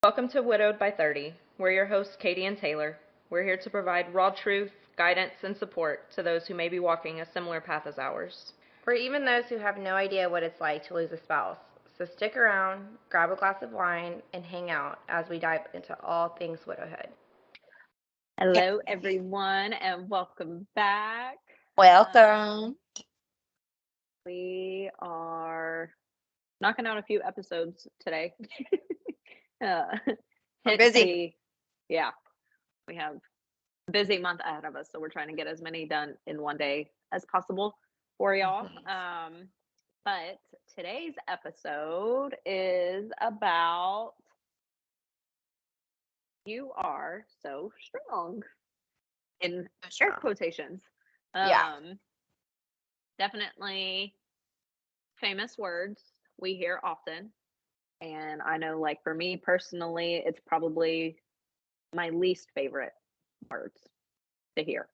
Welcome to Widowed by 30. We're your hosts, Katey and Taylor. We're here to provide raw truth, guidance, and support to those who may be walking a similar path as ours. For even those who have no idea what it's like to lose a spouse. So stick around, grab a glass of wine, and hang out as we dive into all things widowhood. Hello, everyone, and welcome back. Welcome. We are knocking out a few episodes today. We're busy. We have a busy month ahead of us, so we're trying to get as many done in one day as possible for y'all. But today's episode is about You Are So Strong, in air quotations. Definitely famous words we hear often. And I know, like, for me personally, it's probably my least favorite words to hear.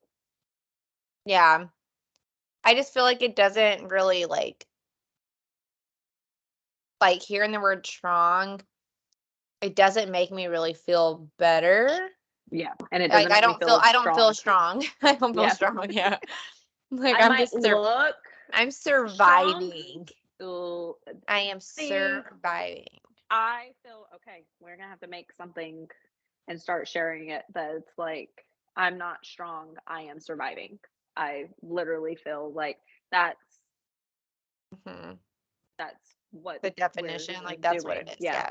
Yeah. I just feel like it doesn't really like hearing the word strong, it doesn't make me really feel better. Yeah. And it doesn't like I don't feel strong. I don't feel strong. Yeah. Like I'm surviving. I am surviving. I feel okay. We're gonna have to make something and start sharing it that's like, I'm not strong, I am surviving. I literally feel like that's what the definition. Like that's what it is. Yeah.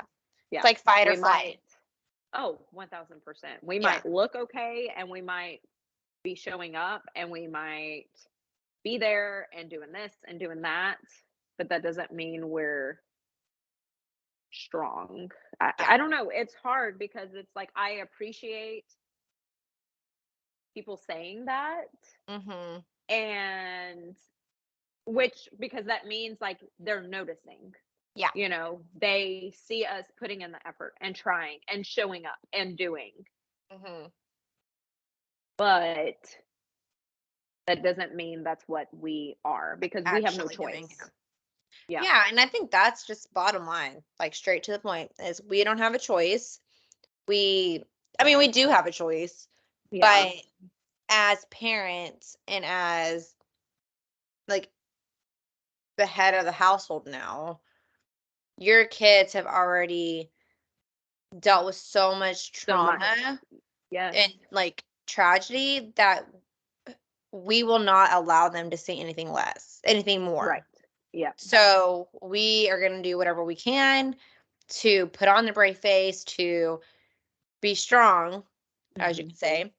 It's like fight or flight. 1000%. We might look okay and we might be showing up and we might be there and doing this and doing that, but that doesn't mean we're strong. I don't know. It's hard because it's like, I appreciate people saying that. And because that means like they're noticing. Yeah. You know, they see us putting in the effort and trying and showing up and doing. But that doesn't mean that's what we are, because we have no choice. Yeah, and I think that's just bottom line, like straight to the point, is we don't have a choice. We do have a choice, but as parents and as like the head of the household now, your kids have already dealt with so much trauma and like tragedy that we will not allow them to see anything more. Right. Yeah. So we are going to do whatever we can to put on the brave face, to be strong, as you can say,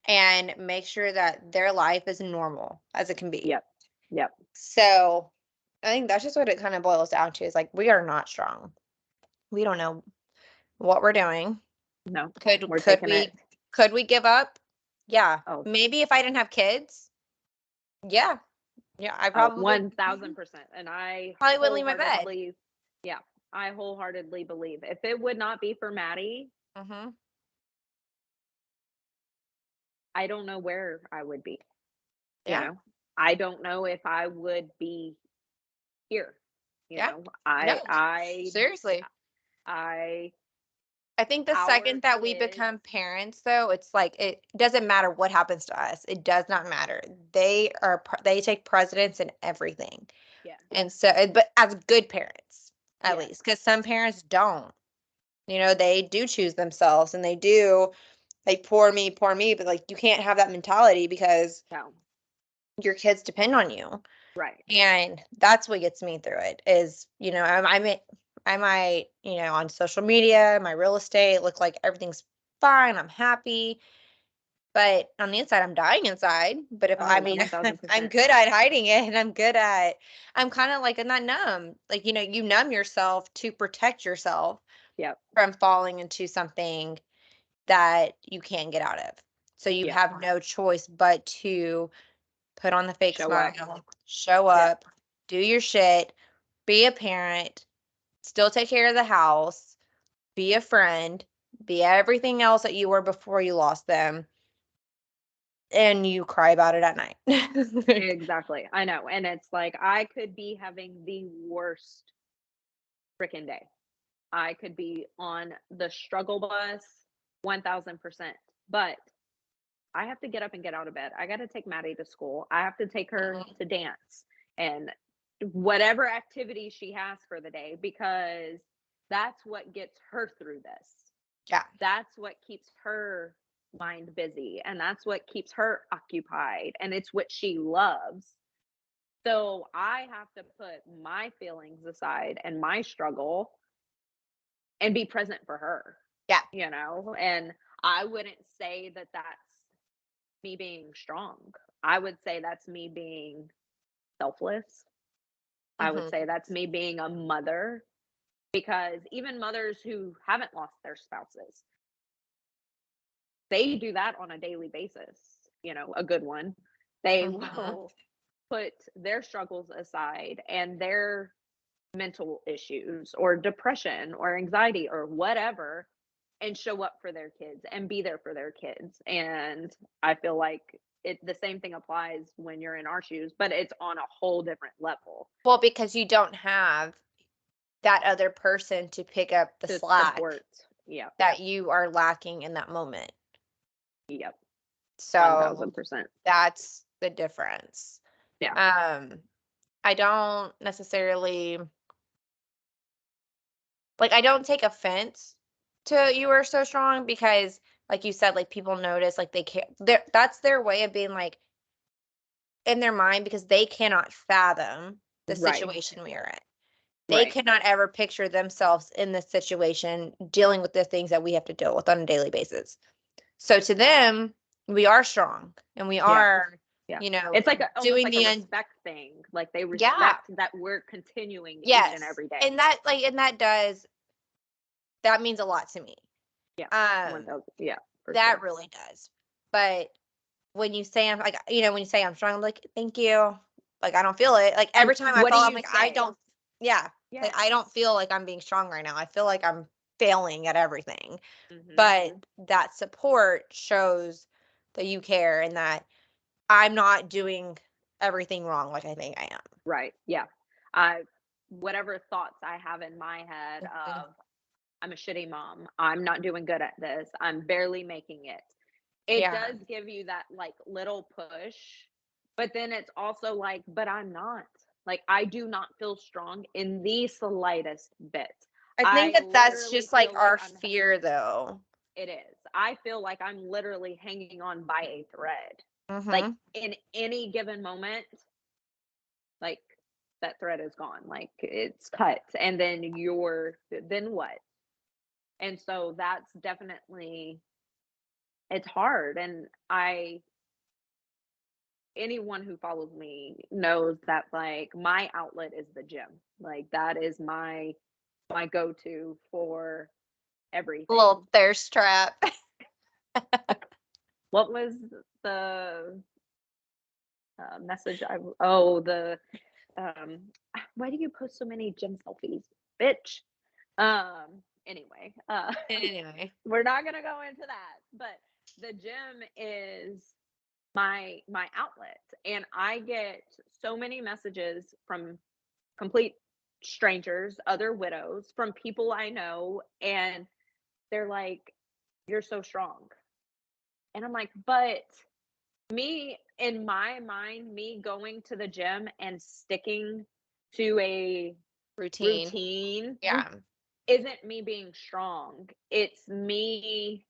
and make sure that their life is normal as it can be. Yep. So I think that's just what it kind of boils down to, is like, we are not strong. We don't know what we're doing. No. Could we give up? Yeah. Maybe if I didn't have kids. Yeah. Yeah, I probably 1000%. And I probably wouldn't leave my bed. Yeah, I wholeheartedly believe if it would not be for Maddie, I don't know where I would be. You know, I don't know if I would be here. You know, seriously. I think the second that we become parents, though, it's like, it doesn't matter what happens to us. It does not matter. They take precedence in everything. Yeah. And so, but as good parents, at least, because some parents don't. You know, they do choose themselves and they do like, poor me, but like, you can't have that mentality because your kids depend on you. Right. And that's what gets me through it is, you know, I might, you know, on social media, my real estate, look like everything's fine, I'm happy, but on the inside, I'm dying inside. But if I'm good at hiding it, and I'm kind of like, I'm not numb. Like, you know, you numb yourself to protect yourself from falling into something that you can't get out of. So you have no choice but to put on the fake smile, show up, do your shit, be a parent, still take care of the house, be a friend, be everything else that you were before you lost them, and you cry about it at night. Exactly. I know. And it's like, I could be having the worst freaking day. I could be on the struggle bus 1000%. But I have to get up and get out of bed. I got to take Maddie to school. I have to take her Mhm. to dance and whatever activity she has for the day, because that's what gets her through this. Yeah. That's what keeps her mind busy, and that's what keeps her occupied, and it's what she loves. So I have to put my feelings aside and my struggle and be present for her, Yeah. and I wouldn't say that that's me being strong. I would say that's me being selfless. I would Mhm. say that's me being a mother, because even mothers who haven't lost their spouses, they do that on a daily basis, a good one. They Mhm. will put their struggles aside and their mental issues or depression or anxiety or whatever, and show up for their kids and be there for their kids. And I feel like the same thing applies when you're in our shoes, but it's on a whole different level Well, because you don't have that other person to pick up the to slack support. Yep. that you are lacking in that moment. Yep. So 1000%. that's the difference. Yeah. I don't necessarily like I don't take offense to you are so strong because like you said, like people notice like they can't that's their way of being like in their mind because they cannot fathom the Right. situation we are in. They Right. cannot ever picture themselves in this situation dealing with the things that we have to deal with on a daily basis. So to them, we are strong and we Yeah. are, Yeah. you know, It's like almost doing like a the respect thing. Like they yeah, respect that we're continuing each and yes. every day. And that means a lot to me. Yeah. Um 1000. Yeah, for that sure. really does. But when you say I'm like, when you say I'm strong, I'm like, thank you. Like I don't feel it. Like And every time I what do fall, I'm you like, I say? don't yeah. Like Yes. I don't feel like I'm being strong right now. I feel like I'm failing at everything. Mhm. But that support shows that you care and that I'm not doing everything wrong like I think I am. Right. Yeah. I Whatever thoughts I have in my head Mhm. of I'm a shitty mom, I'm not doing good at this, I'm barely making it. It Yeah. does give you that like little push, but then it's also like, but I'm not. Like I do not feel strong in the slightest bit. I think I that that's literally just like feel like our fear though. it is. I feel like I'm literally hanging on by a thread. Like Mhm. in any given moment, like that thread is gone, like it's cut, and then what? And so that's definitely, it's hard. And I anyone who follows me knows that like my outlet is the gym. Like that is my go-to for A everything. little thirst trap. What was the message oh, the um why do you post so many gym selfies, bitch? Anyway, Anyway. we're not gonna go into that, but the gym is my outlet, and I get so many messages from complete strangers, other widows, from people I know, and they're like, "You're so strong," and I'm like, "But me, in my mind, me going to the gym and sticking to a Routine. routine Yeah. isn't me being strong. It's me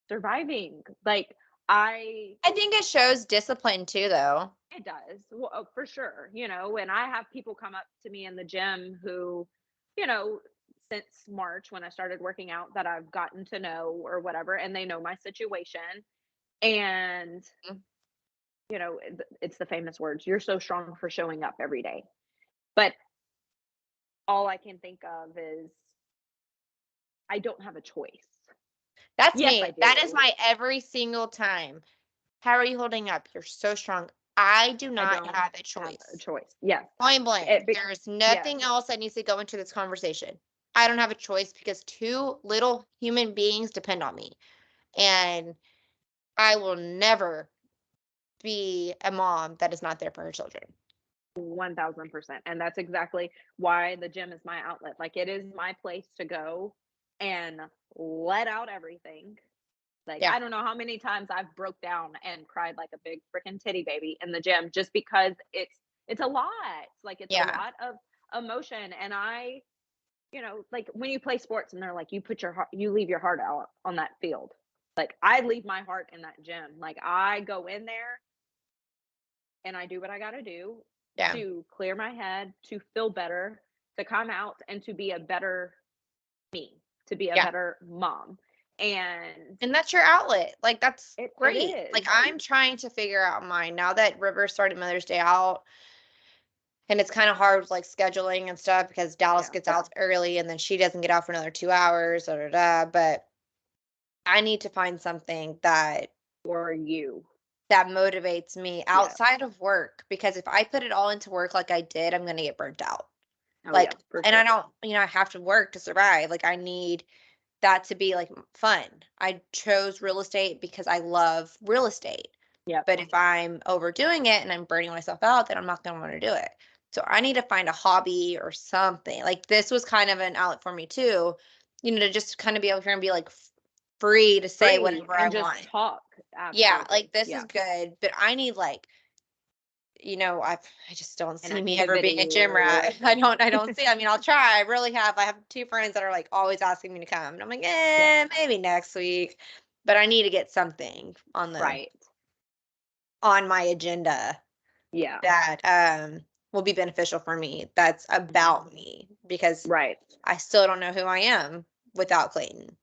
surviving." Like I I think it shows discipline too though. It does. Well, for sure. And I have people come up to me in the gym who, you know, since March when I started working out, that I've gotten to know or whatever, and they know my situation. And, Mm. it's the famous words, "You're so strong for showing up every day." But all I can think of is I don't have a choice. That's Yes, I me. That is do. my every single time. How are you holding up? You're so strong. I do I not don't have a have a choice. choice. Yes. Point blank. There's Yes. nothing else that needs to go into this conversation. I don't have a choice because two little human beings depend on me. And I will never be a mom that is not there for her children. 1000%. And that's exactly why the gym is my outlet. Like, it is my place to go and let out everything. Like, Yeah. I don't know how many times I've broke down and cried like a big freaking titty baby in the gym, just because it's a lot. Like, it's a Yeah. lot of emotion. And like, when you play sports and they're like, you leave your heart out on that field. Like, I leave my heart in that gym. Like, I go in there and I do what I got to do Yeah. to clear my head, to feel better, to come out and to be a better me, to be a Yeah. better mom. And And that's your outlet. Like, that's it great. Like, is. I'm trying to figure out mine now that River started Mother's Day out. And it's kind of hard with like scheduling and stuff because Dallas Yeah. gets out early and then she doesn't get out for another 2 hours. Da, da, da. But I need to find something For you. that motivates me Yeah. outside of work, because if I put it all into work like I did, I'm gonna get burnt out. Oh, yeah, Like, for and I sure. don't, I have to work to survive. Like, I need that to be like fun. I chose real estate because I love real estate. Yep. But if I'm overdoing it and I'm burning myself out, then I'm not going to want to do it. So I need to find a hobby or something. Like, this was kind of an outlet for me too, to just kind of be able here and be like free to say Free whatever I and just want. talk. Yeah, like Absolutely. this is Yeah. good, but I need like, I just don't An see me ever being a activity gym or rat. I don't see. I mean, I'll try. I really have. I have two friends that are like always asking me to come, and I'm like, yeah. maybe next week. But I need to get something Right. on my agenda Yeah. that will be beneficial for me. That's about me, because Right. I still don't know who I am without Clayton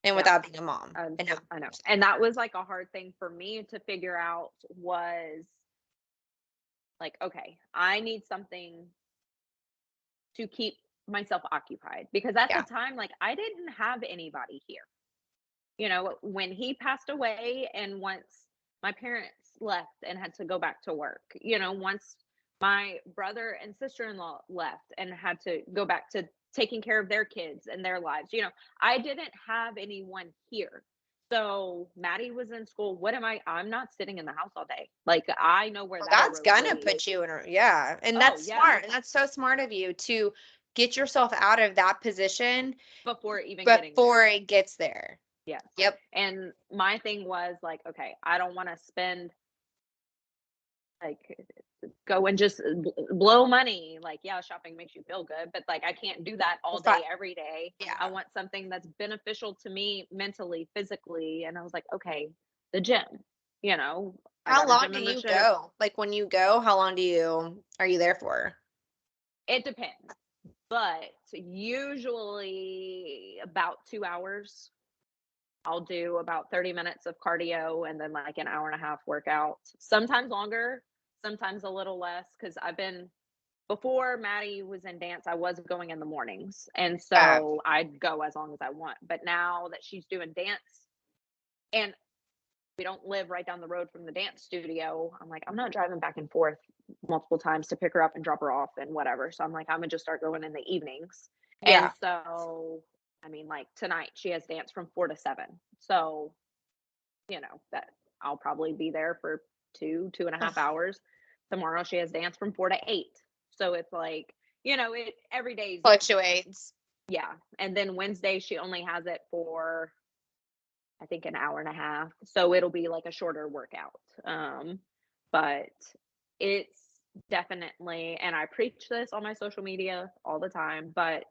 and Yeah. without being a mom. And no, I know. And that was like a hard thing for me to figure out, was like, okay, I need something to keep myself occupied, because at the yeah, time, like, I didn't have anybody here. When he passed away, and once my parents left and had to go back to work, once my brother and sister-in-law left and had to go back to taking care of their kids and their lives, I didn't have anyone here. So Maddie was in school. I'm not sitting in the house all day. Like, I know where well, that that's road gonna leads. put you in a, yeah, and Oh, that's yeah. smart. And that's so smart of you to get yourself out of that position Before even getting before there. it gets there. Yes. Yep. And my thing was like, okay, I don't want to spend, like, go and just blow money. Like, yeah, shopping makes you feel good, but like, I can't do that all It's not, day, every day. I yeah. want something that's beneficial to me mentally, physically. And I was like, okay, the gym, I How got a long gym do you membership. go? Like, when you go, how long are you there for? It depends, but usually about 2 hours. I'll do about 30 minutes of cardio and then like an hour and a half workout. Sometimes longer, sometimes a little less, because before Maddie was in dance, I was going in the mornings. And Yeah. so I'd go as long as I want. But now that she's doing dance, and we don't live right down the road from the dance studio, I'm like, I'm not driving back and forth multiple times to pick her up and drop her off and whatever. So I'm like, I'm gonna just start going in the evenings. And Yeah. so, I mean, like, tonight she has dance from 4 to 7. So, that I'll probably be there for 2.5 hours. Tomorrow she has dance from 4 to 8. So it's like, it every day's different. Fluctuates. Yeah. And then Wednesday she only has it for, I think, an hour and a half. So it'll be like a shorter workout. But it's definitely, and I preach this on my social media all the time, but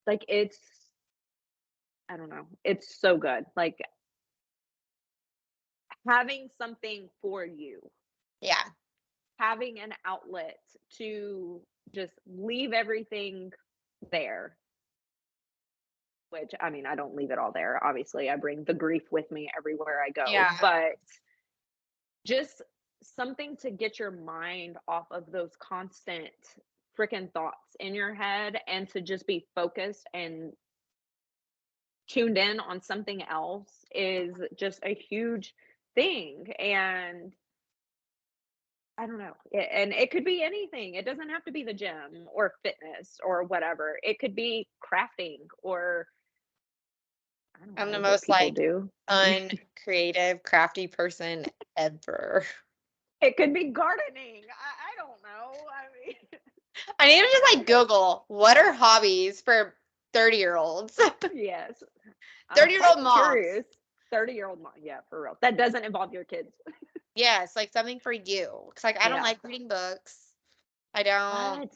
like, I don't know, it's so good. Like, having something for you, Yeah. having an outlet to just leave everything there. Which, I mean, I don't leave it all there. Obviously, I bring the grief with me everywhere I go, Yeah. but just something to get your mind off of those constant freaking thoughts in your head, and to just be focused and tuned in on something else is just a huge thing. And I don't know. And it could be anything. It doesn't have to be the gym or fitness or whatever. It could be crafting, or I don't I'm the know what most people like do. uncreative, crafty person ever. It could be gardening. I don't know. I mean, I need to just like Google what are hobbies for 30-year-olds. yes. I'm 30-year-old quite moms. curious. 30-year-old mom. Yeah, for real. That doesn't involve your kids. Yes, like something for you. Cause like I don't Yeah. like reading books. I don't. What?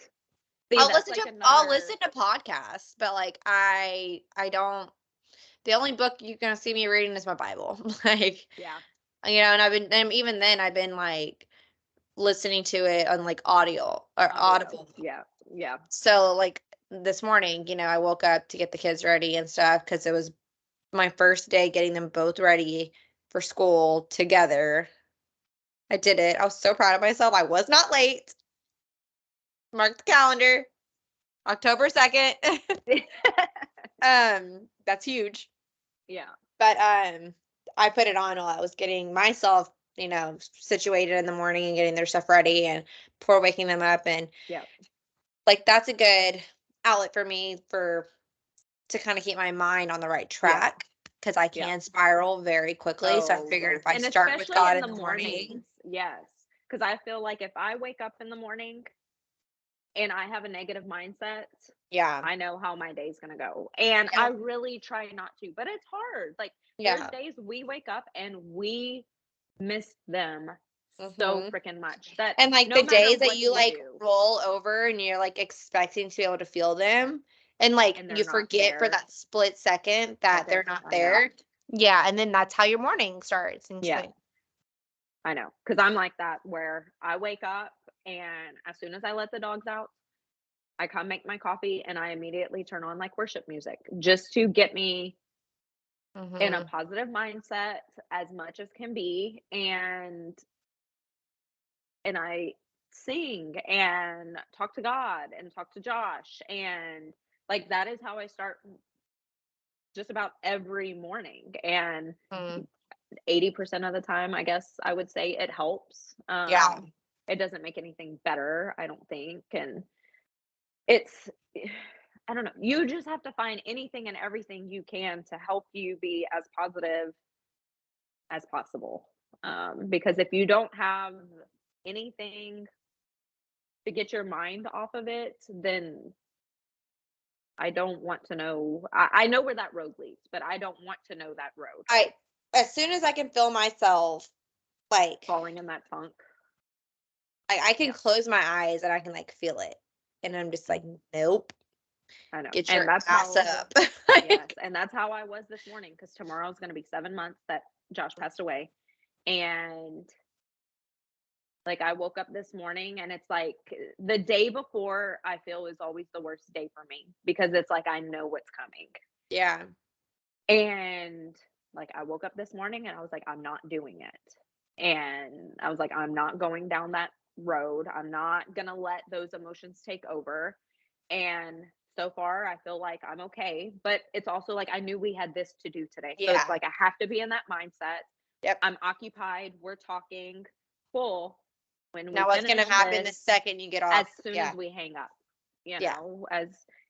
See, that's like I'll another. listen to podcasts, but like I don't. The only book you're gonna see me reading is my Bible. Like, Yeah. and even then I've been like listening to it on like audio or Audio. Audible. Yeah. Yeah. So like this morning, I woke up to get the kids ready and stuff because it was my first day getting them both ready for school together. I did it. I was so proud of myself. I was not late. Mark the calendar. October 2nd. That's huge. Yeah. But I put it on while I was getting myself, situated in the morning and getting their stuff ready and before waking them up, and Yeah. like that's a good outlet for me to kind of keep my mind on the right Yeah. track because I Yeah. can spiral very quickly. So I Oh, figured yes. if I And start with especially God in in the the mornings. morning, Yes. Because I feel like if I wake up in the morning and I have a negative mindset, yeah, I know how my day's going to go. And yeah, I really try not to, but it's hard. Like, there's yeah. days we wake up and we miss them so hmm freaking much that And like no the matter days that what you you like do, roll over and you're like expecting to be able to feel them, and like and you they're not forget for there. that split second that they're Second, not I know. there. Yeah, and then that's how your morning starts. And Yeah, I know. Because I'm like that where I wake up and as soon as I let the dogs out, I come make my coffee and I immediately turn on like worship music just to get me in a hmm positive mindset as much as can be. And I sing and talk to God and talk to Josh. And like that is how I start just about every morning. And hmm 80% of the time, I guess I would say it helps. Yeah. It doesn't make anything better, I don't think. And it's, I don't know, you just have to find anything and everything you can to help you be as positive as possible. Because if you don't have anything to get your mind off of it, then I don't want to know. I know where that road leads, but I don't want to know that road. I As soon as I can feel myself like Falling in that funk. I can Yeah, close my eyes and I can like feel it. And I'm just like, nope, I know. get And your that's ass how, up. yes. And that's how I was this morning because tomorrow is going to be 7 months that Josh passed away. And like I woke up this morning and it's like the day before I feel is always the worst day for me because it's like I know what's coming. Yeah. And like I woke up this morning and I was like, I'm not doing it. And I was like, I'm not going down that road. I'm not going to let those emotions take over. And so far, I feel like I'm okay. But it's also like I knew we had this to do today. So it's Yeah. like I have to be in that mindset. Yep. I'm occupied. We're talking full when we Now what's gonna finish happen the this second you get as off? soon as Yeah. we hang up, Yeah.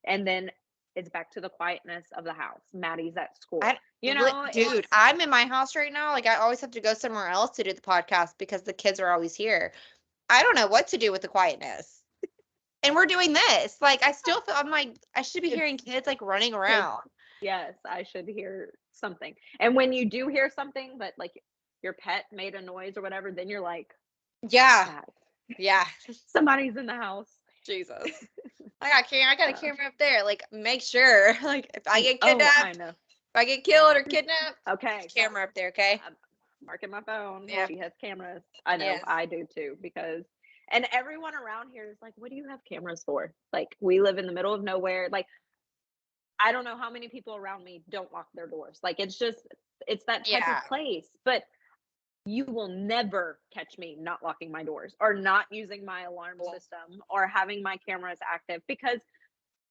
and then it's back to the quietness of the house. Maddie's at school. I dude, It's I'm in my house right now. Like I always have to go somewhere else to do the podcast because the kids are always here. I don't know what to do with the quietness. And we're doing this. Like I still feel I'm like I should be it's hearing kids like running kids. around. Yes, I should hear something. And when you do hear something, but like your pet made a noise or whatever, then you're like, Yeah. God, Yeah. somebody's in the house. Jesus. I got a camera up there. Like make sure. Like if I get Oh, I kidnapped, know. if I get killed or kidnapped, Okay, camera up there, okay? I'm marking my phone. Yeah. She has cameras. I know, Yes. I do too, because and everyone around here is like, what do you have cameras for? Like, we live in the middle of nowhere. Like, I don't know how many people around me don't lock their doors. Like, it's that type Yeah. of place. But you will never catch me not locking my doors or not using my alarm system or having my cameras active because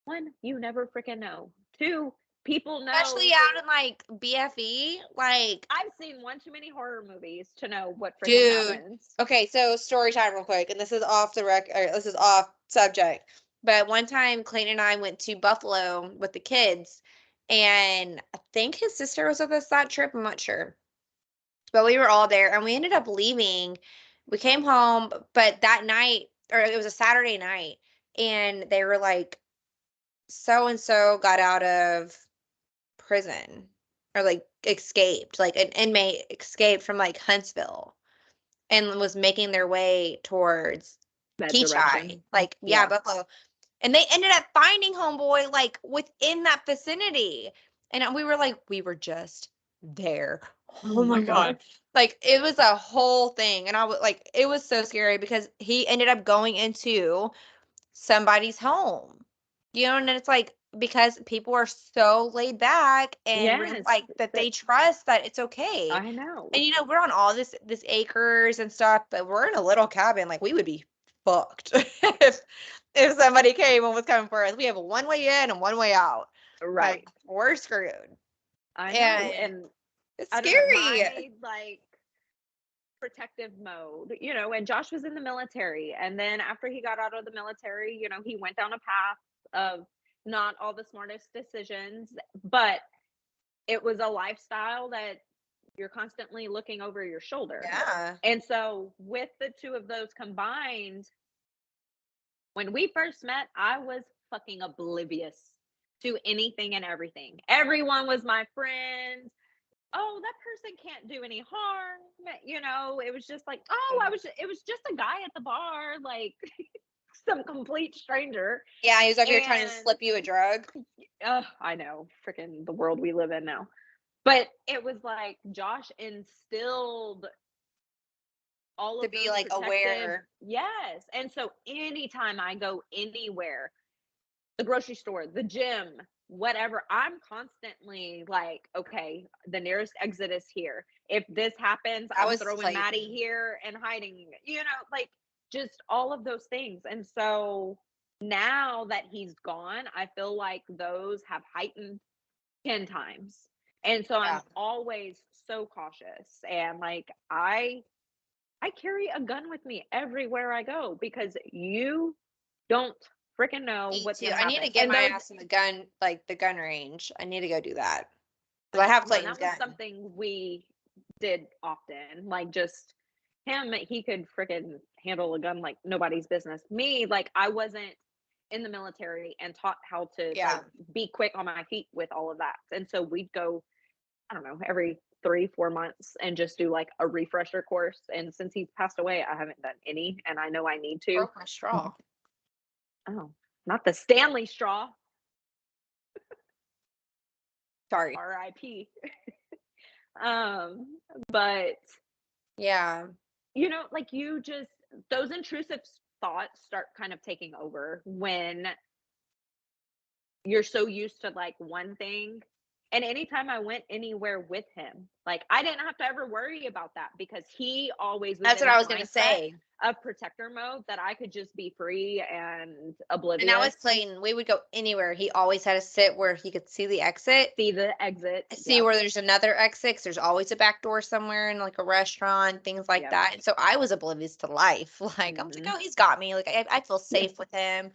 one, you never freaking know. Two, people know. Especially out in like BFE, like I've seen one too many horror movies to know what freaking dude. happens. Okay, so story time real quick, and this is off the this is off subject. But one time Clayton and I went to Buffalo with the kids, and I think his sister was with us that trip, I'm not sure. But we were all there and we ended up leaving. We came home, but that night, or it was a Saturday night, and they were like, so and so got out of prison or like escaped, like an inmate escaped from like Huntsville and was making their way towards That Keachai, direction. like Yeah. Buffalo. And they ended up finding homeboy like within that vicinity. And we were like, we were just there. Oh my God. Like it was a whole thing. And I was like, it was so scary because he ended up going into somebody's home. You know, and it's like because people are so laid back and Yes. like that they trust that it's okay. I know. And you know, we're on all this acres and stuff, but we're in a little cabin. Like we would be fucked if somebody came and was coming for us. We have a one way in and one way out. Right. Like we're screwed. I know. And it's I don't know, scary. my like protective mode, you know, and Josh was in the military. And then after he got out of the military, you know, he went down a path of not all the smartest decisions, but it was a lifestyle that you're constantly looking over your shoulder. Yeah. And so with the two of those combined, when we first met, I was fucking oblivious to anything and everything. Everyone was my friend. Oh, that person can't do any harm. You know, it was just like, oh, it was just a guy at the bar, like some complete stranger. Yeah, he was over here trying to And slip you a drug. I know, freaking the world we live in now. But it was like Josh instilled all To of be those like aware. Yes. And so anytime I go anywhere, the grocery store, the gym, whatever, I'm constantly like, okay, the nearest exit is here. If this happens, I I'm was throwing like, Maddie here and hiding, you know, like just all of those things. And so now that he's gone, I feel like those have heightened 10 times. And so I'm yeah. always so cautious. And like I carry a gun with me everywhere I go because you don't freaking know Me what's too. gonna I need happen. to get And my those, ass in the gun, like the gun range. I need to go do that. Because I have well, Clayton's that was gun. something we did often. Like just him, he could freaking handle a gun like nobody's business. Me, like I wasn't in the military and taught how to Yeah. like be quick on my feet with all of that. And so we'd go, I don't know, every 3-4 months and just do like a refresher course. And since he's passed away, I haven't done any, and I know I need to. Broke my straw. Oh, not the Stanley straw. Sorry. R.I.P. But Yeah. you know, like you just those intrusive thoughts start kind of taking over when you're so used to like one thing. And anytime I went anywhere with him, like I didn't have to ever worry about that because he always was That's in what I that was gonna mindset say. of protector mode that I could just be free and And oblivious. that was Clayton. We would go anywhere. He always had to sit where he could see the exit, See the exit. see where there's another exit. 'Cause there's always a back door somewhere in like a restaurant, things like Yep. that. And so I was oblivious to life. Like I'm like, oh, he's got me. Like I feel safe with him.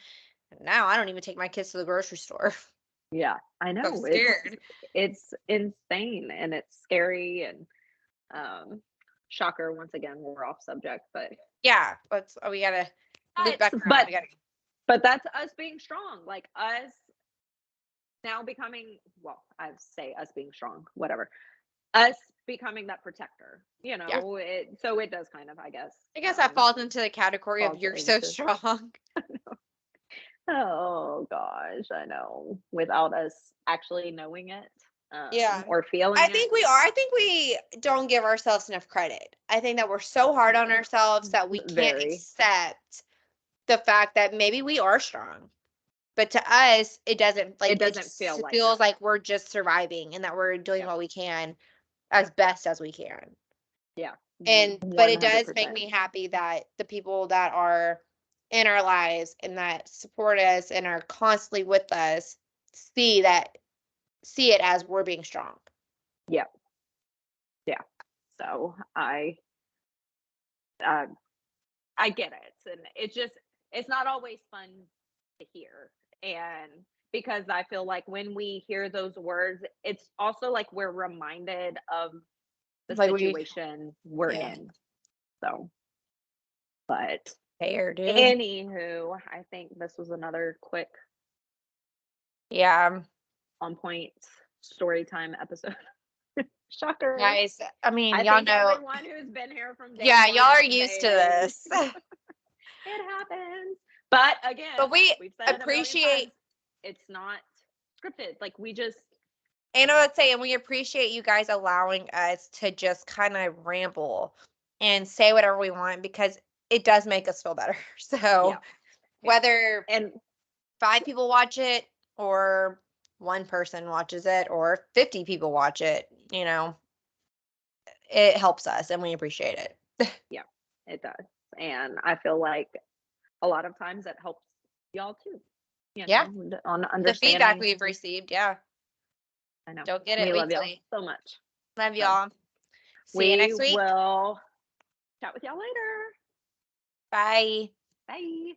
Now I don't even take my kids to the grocery store. Yeah, I know. I'm scared. It's insane and it's scary and shocker once again we're off subject, but Yeah, we gotta loop back around. but We gotta, but that's us being strong. Like us now becoming, well, I say us being strong, whatever. Us becoming that protector, you yeah. know, so it does kind of, I guess. I guess that falls into the category of falls you're so into- strong. Oh gosh, I know. Without us actually knowing it, Yeah. or feeling I it. think we are. I think we don't give ourselves enough credit. I think that we're so hard on ourselves that we can't Very. accept the fact that maybe we are strong. But to us, it doesn't like It doesn't just feel like feels that. like we're just surviving and that we're doing Yep. what we can as best as we can. Yeah. And but it does make 100%. me happy that the people that are in our lives and that support us and are constantly with us see it as we're being strong. Yeah. Yeah. So I get it. And it's not always fun to hear. And because I feel like when we hear those words, it's also like we're reminded of the Like situation we're yeah. in. So But Hair, dude. anywho, I think this was another quick, Yeah. on point story time episode. Shocker. Guys, I mean, I y'all think know. everyone who's been here from day Yeah, one y'all are is used to saying, this. it happens. But again, But we we've said it a million appreciate, times, it's not scripted. Like, we just, and I would say, and we appreciate you guys allowing us to just kind of ramble and say whatever we want because it does make us feel better. So yeah. whether And 5 people watch it or 1 person watches it or 50 people watch it, you know, it helps us and we appreciate it. yeah, it does. And I feel like a lot of times it helps y'all too. You Yeah. know, on The understanding. feedback we've received, yeah. I know. Don't get it We love y'all weekly. so much. Love So, y'all. See you next week. We will chat with y'all later. Bye. Bye.